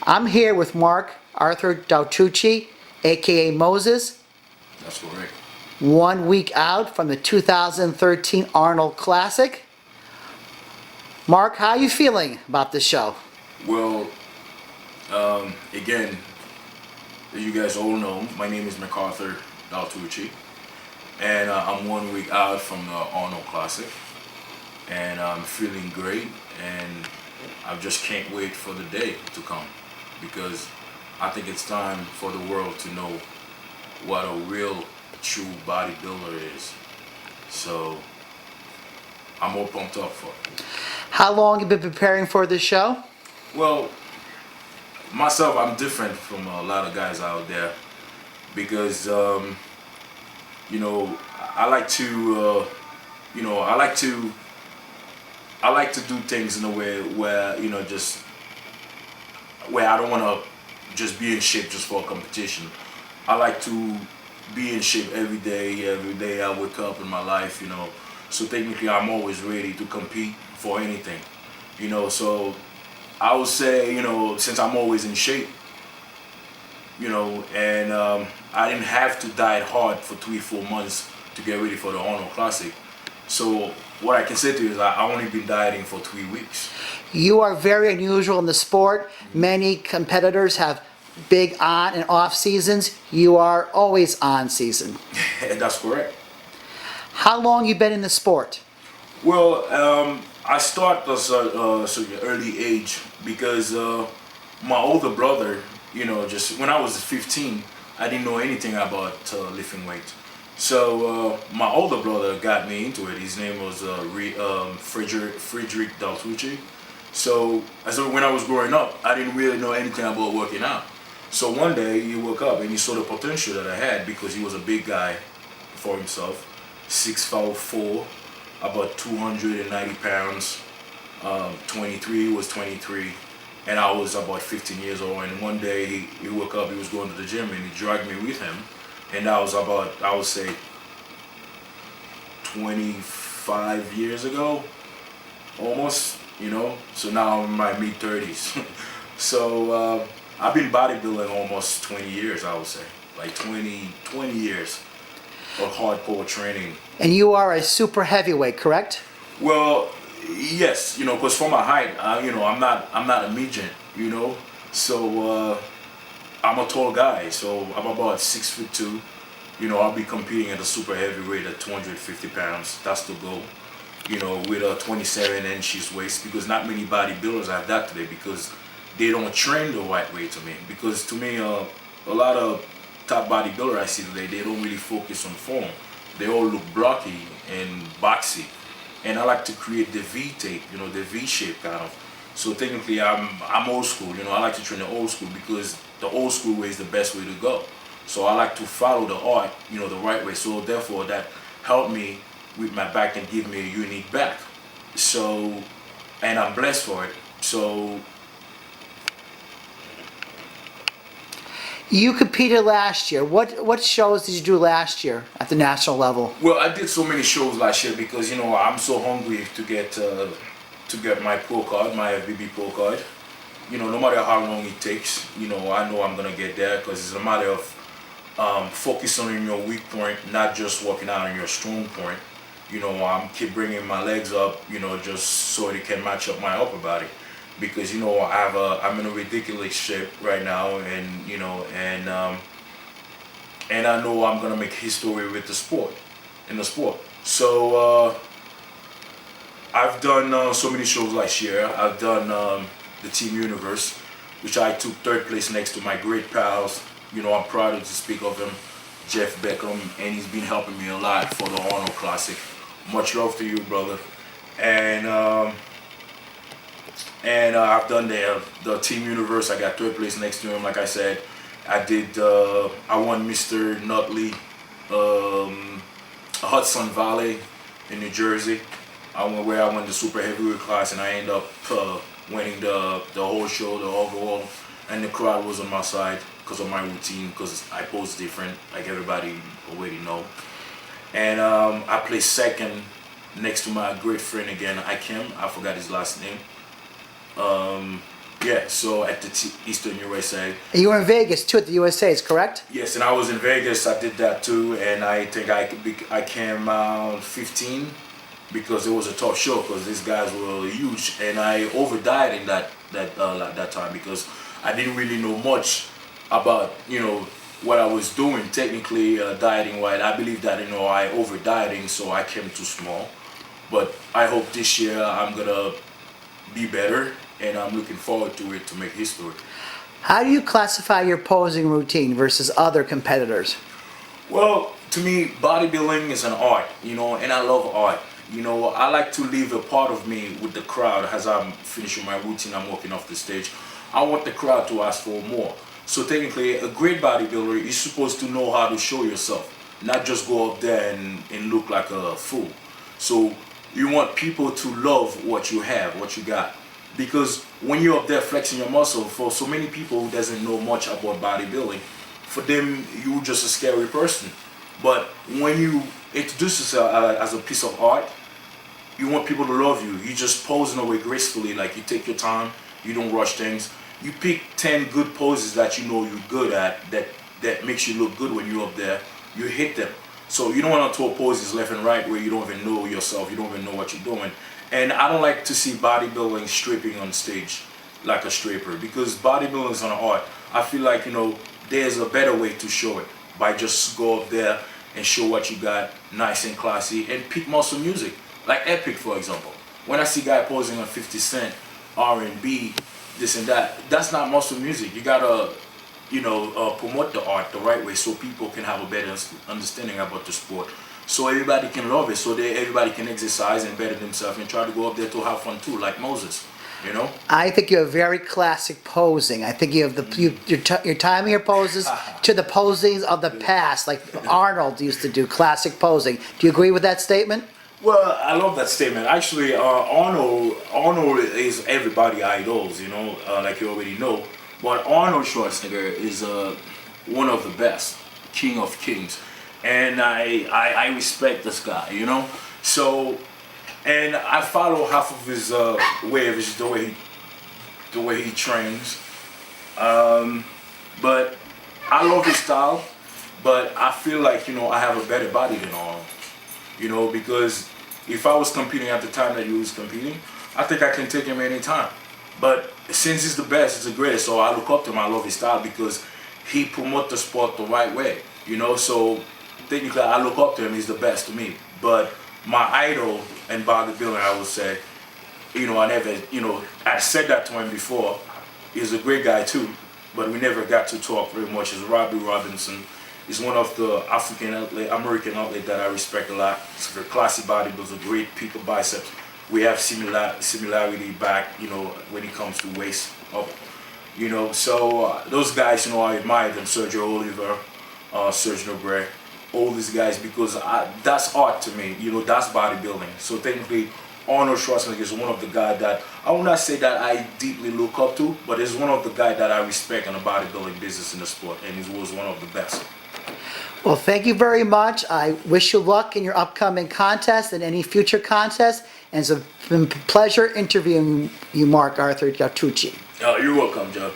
I'm here with Marc-Arthur Dautruchee, aka Moses. That's correct. 1 week out from the 2013 Arnold Classic. Mark, how are you feeling about this show? Well, again, as you guys all know, my name is Marc-Arthur Dautruchee, and I'm 1 week out from the Arnold Classic, and I'm feeling great, and I just can't wait for the day to come, because I think it's time for the world to know what a real, true bodybuilder is. So I'm all pumped up for it. How long have you been preparing for this show? Well, myself, I'm different from a lot of guys out there because, you know, I like to, I like to do things in a way where, you know, just where I don't want to just be in shape just for a competition. I like to be in shape every day I wake up in my life, you know. So technically I'm always ready to compete for anything, you know. So I would say, you know, since I'm always in shape, you know, and I didn't have to diet hard for 3-4 months to get ready for the Arnold Classic. So what I can say to you is I only been dieting for 3 weeks. You are very unusual in the sport. Many competitors have big on and off seasons. You are always on season. That's correct. How long you been in the sport? Well, I started at an early age because my older brother, you know, just when I was 15, I didn't know anything about lifting weights. So my older brother got me into it. His name was Frederick Dautruchee. So when I was growing up, I didn't really know anything about working out. So one day he woke up and he saw the potential that I had because he was a big guy for himself, 6'4", about 290 pounds, 23, was 23, and I was about 15 years old. And one day he woke up, he was going to the gym, and he dragged me with him, and that was about, I would say, 25 years ago, almost, you know. So now I'm in my mid-30s. So I've been bodybuilding almost 20 years, I would say, like 20 years of hardcore training. And you are a super heavyweight, correct? Well, yes, you know, because for my height, you know, I'm not a midget, you know. So I'm a tall guy, so I'm about 6'2". You know, I'll be competing at a super heavyweight at 250 pounds. That's the goal. You know, with a 27 inches waist, because not many bodybuilders have that today because they don't train the right way to me. Because to me, a lot of top bodybuilder I see today, they don't really focus on form. They all look blocky and boxy, and I like to create the V tape, you know, the V shape kind of. So technically, I'm old school. You know, I like to train the old school because the old school way is the best way to go. So I like to follow the art, you know, the right way. So therefore, that helped me with my back and give me a unique back. So, and I'm blessed for it. So. You competed last year. What shows did you do last year at the national level? Well, I did so many shows last year because, you know, I'm so hungry to get my pro card, my FBB pro card. You know, no matter how long it takes, you know I'm gonna get there because it's a matter of focusing on your weak point, not just working out on your strong point. You know, I'm keep bringing my legs up, you know, just so it can match up my upper body. Because, you know, I'm in a ridiculous shape right now, and you know, and I know I'm gonna make history with the sport, So I've done so many shows last year. I've done the Team Universe, which I took 3rd place next to my great pals. You know, I'm proud to speak of him, Jeff Beckham, and he's been helping me a lot for the Arnold Classic. Much love to you, brother. And I've done the Team Universe. I got 3rd place next to him. Like I said, I won Mr. Nutley, Hudson Valley in New Jersey. I won the super heavyweight class, and I ended up winning the whole show, the overall. And the crowd was on my side because of my routine, because I pose different, like everybody already know. And I placed 2nd next to my great friend again, Ikem. I forgot his last name. Yeah, so at the Eastern USA. And you were in Vegas too at the USA's, correct? Yes, and I was in Vegas. I did that too, and I think I came out 15 because it was a tough show because these guys were huge, and I over dieted in that time because I didn't really know much about what I was doing technically dieting wise. I believe that I over dieting, so I came too small. But I hope this year I'm gonna be better, and I'm looking forward to it to make history. How do you classify your posing routine versus other competitors? Well, to me, bodybuilding is an art, and I love art. I like to leave a part of me with the crowd as I'm finishing my routine, I'm walking off the stage. I want the crowd to ask for more. So technically, a great bodybuilder is supposed to know how to show yourself, not just go up there and look like a fool. So you want people to love what you have, what you got. Because when you're up there flexing your muscle, for so many people who doesn't know much about bodybuilding, for them, you're just a scary person. But when you introduce yourself as a piece of art, you want people to love you. You just pose in a way gracefully, like you take your time, you don't rush things. You pick 10 good poses that you know you're good at, that makes you look good when you're up there. You hit them. So you don't want to throw poses left and right where you don't even know yourself, you don't even know what you're doing. And I don't like to see bodybuilding stripping on stage like a stripper, because bodybuilding is an art. I feel like, there's a better way to show it, by just go up there and show what you got, nice and classy, and pick muscle music. Like Epic, for example. When I see guy posing on 50 Cent, R&B, this and that, that's not muscle music. You gotta, promote the art the right way so people can have a better understanding about the sport. So everybody can love it, so everybody can exercise and better themselves and try to go up there to have fun too, like Moses, I think you have very classic posing. I think you have your timing your poses to the posings of the past, like Arnold used to do, classic posing. Do you agree with that statement? Well, I love that statement. Actually, Arnold is everybody idols, like you already know. But Arnold Schwarzenegger is one of the best, king of kings. And I respect this guy, So, and I follow half of his way of the way he trains. But I love his style. But I feel like I have a better body than Arnold. Because if I was competing at the time that he was competing, I think I can take him anytime. But since he's the best, he's the greatest, so I look up to him. I love his style because he promotes the sport the right way. So technically, I look up to him. He's the best to me. But my idol in bodybuilding, I would say, I said that to him before. He's a great guy too, but we never got to talk very much. Is Robbie Robinson. He's one of the American athlete that I respect a lot. He's a classy bodybuilder, a great peak of biceps. We have similarity back, when it comes to waist up. So those guys, I admire them. Sergio Oliver, Serge Nobre, all these guys, because that's art to me. That's bodybuilding. So technically, Arnold Schwarzenegger is one of the guys that I will not say that I deeply look up to, but he's one of the guys that I respect in the bodybuilding business in the sport, and he was one of the best. Well, thank you very much. I wish you luck in your upcoming contest and any future contests. And it's been a pleasure interviewing you, Marc-Arthur Dautruchee. You're welcome, Joe.